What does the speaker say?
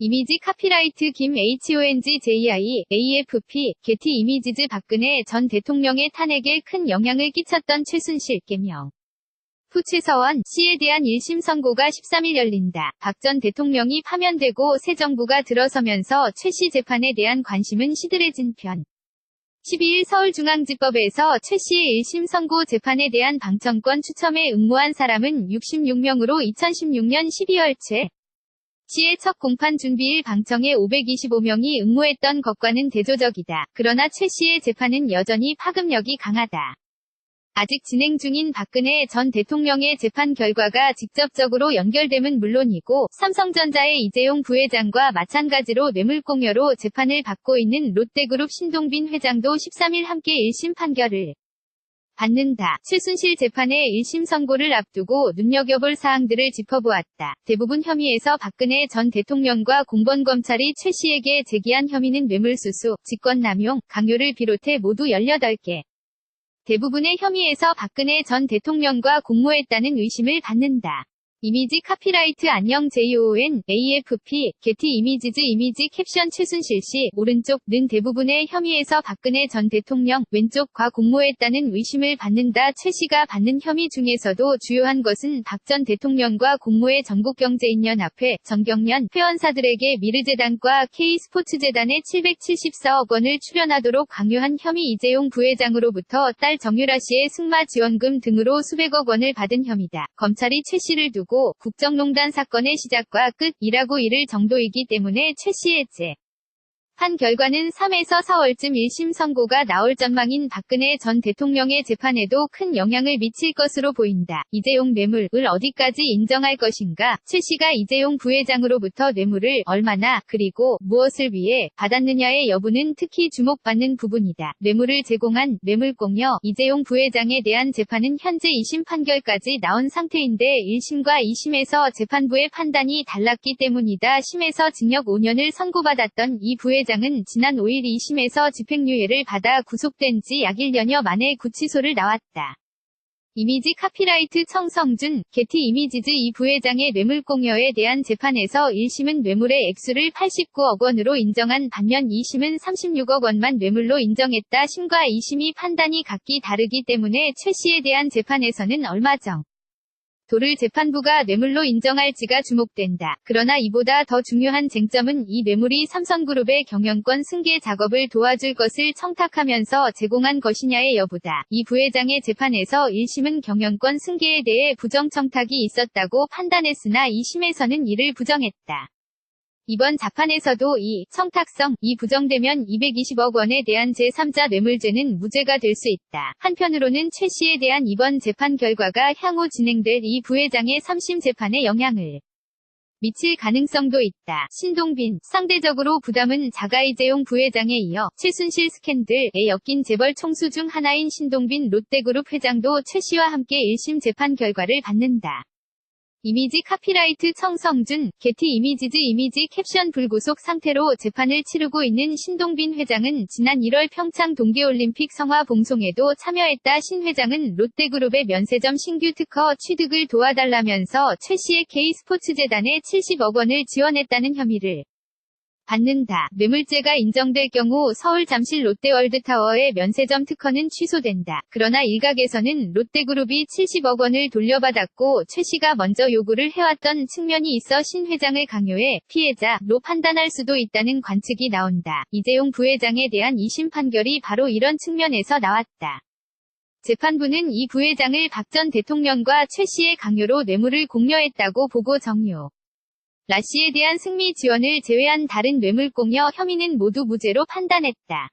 이미지 카피라이트 김 HONGJI, AFP, 게티 이미지즈 박근혜 전 대통령의 탄핵에 큰 영향을 끼쳤던 최순실 개명. 후 최서원 씨에 대한 1심 선고가 13일 열린다. 박 전 대통령이 파면되고 새 정부가 들어서면서 최 씨 재판에 대한 관심은 시들해진 편. 12일 서울중앙지법에서 최 씨의 1심 선고 재판에 대한 방청권 추첨에 응모한 사람은 66명으로 2016년 12월 최 씨의 첫 공판 준비일 방청에 525명이 응모했던 것과는 대조적이다. 그러나 최 씨의 재판은 여전히 파급력이 강하다. 아직 진행 중인 박근혜 전 대통령의 재판 결과가 직접적으로 연결됨은 물론이고 삼성전자의 이재용 부회장과 마찬가지로 뇌물공여로 재판을 받고 있는 롯데그룹 신동빈 회장도 13일 함께 1심 판결을 받는다. 최순실 재판의 1심 선고를 앞두고 눈여겨볼 사항들을 짚어보았다. 대부분 혐의에서 박근혜 전 대통령과 공보원검찰이 최 씨에게 제기한 혐의는 뇌물수수, 직권남용, 강요를 비롯해 모두 18개. 대부분의 혐의에서 박근혜 전 대통령과 공모했다는 의심을 받는다. 이미지 카피라이트 안녕 JON, AFP, 게티 이미지즈 이미지 캡션 최순실 씨, 오른쪽는 대부분의 혐의에서 박근혜 전 대통령, 왼쪽과 공모했다는 의심을 받는다. 최 씨가 받는 혐의 중에서도 주요한 것은 박 전 대통령과 공모해 전국경제인연합회, 정경련, 회원사들에게 미르재단과 K스포츠재단에 774억 원을 출연하도록 강요한 혐의 이재용 부회장으로부터 딸 정유라 씨의 승마 지원금 등으로 수백억 원을 받은 혐의다. 검찰이 최 씨를 두고 국정농단 사건의 시작과 끝이라고 이를 정도이기 때문에 최 씨의 재판 결과는 3에서 4월쯤 1심 선고가 나올 전망인 박근혜 전 대통령의 재판에도 큰 영향을 미칠 것으로 보인다. 이재용 뇌물을 어디까지 인정할 것인가? 최 씨가 이재용 부회장으로부터 뇌물을 얼마나 그리고 무엇을 위해 받았느냐의 여부는 특히 주목받는 부분이다. 뇌물을 제공한 뇌물공여 이재용 부회장에 대한 재판은 현재 2심 판결까지 나온 상태인데 1심과 2심에서 재판부의 판단이 달랐기 때문이다. 심에서 징역 5년을 선고받았던 이 부회장은 지난 5일 2심에서 집행유예를 받아 구속된 지 약 1년여 만에 구치소를 나왔다. 이미지 카피라이트 청성준, 게티 이미지즈 이 부회장의 뇌물공여에 대한 재판에서 1심은 뇌물의 액수를 89억 원으로 인정한 반면 2심은 36억 원만 뇌물로 인정했다. 심과 2심이 판단이 각기 다르기 때문에 최 씨에 대한 재판에서는 얼마 정도를 재판부가 뇌물로 인정할지가 주목된다. 그러나 이보다 더 중요한 쟁점은 이 뇌물이 삼성그룹의 경영권 승계 작업을 도와줄 것을 청탁하면서 제공한 것이냐의 여부다. 이 부회장의 재판에서 1심은 경영권 승계에 대해 부정청탁이 있었다고 판단했으나 2심에서는 이를 부정했다. 이번 재판에서도 이 청탁성이 부정되면 220억 원에 대한 제3자 뇌물죄는 무죄가 될 수 있다. 한편으로는 최 씨에 대한 이번 재판 결과가 향후 진행될 이 부회장의 3심 재판에 영향을 미칠 가능성도 있다. 신동빈, 상대적으로 부담은 작아 이재용 부회장에 이어 최순실 스캔들에 엮인 재벌 총수 중 하나인 신동빈 롯데그룹 회장도 최 씨와 함께 1심 재판 결과를 받는다. 이미지 카피라이트 청성준, 게티 이미지즈 이미지 캡션 불구속 상태로 재판을 치르고 있는 신동빈 회장은 지난 1월 평창 동계올림픽 성화 봉송에도 참여했다. 신 회장은 롯데그룹의 면세점 신규 특허 취득을 도와달라면서 최 씨의 K스포츠재단에 70억 원을 지원했다는 혐의를 받는다. 뇌물죄가 인정될 경우 서울 잠실 롯데월드타워의 면세점 특허는 취소된다. 그러나 일각에서는 롯데그룹이 70억 원을 돌려받았고 최 씨가 먼저 요구를 해왔던 측면이 있어 신 회장을 강요해 피해자로 판단할 수도 있다는 관측이 나온다. 이재용 부회장에 대한 2심 판결이 바로 이런 측면에서 나왔다. 재판부는 이 부회장을 박 전 대통령과 최 씨의 강요로 뇌물을 공여했다고 보고 정유 라 씨에 대한 승미 지원을 제외한 다른 뇌물공여 혐의는 모두 무죄로 판단했다.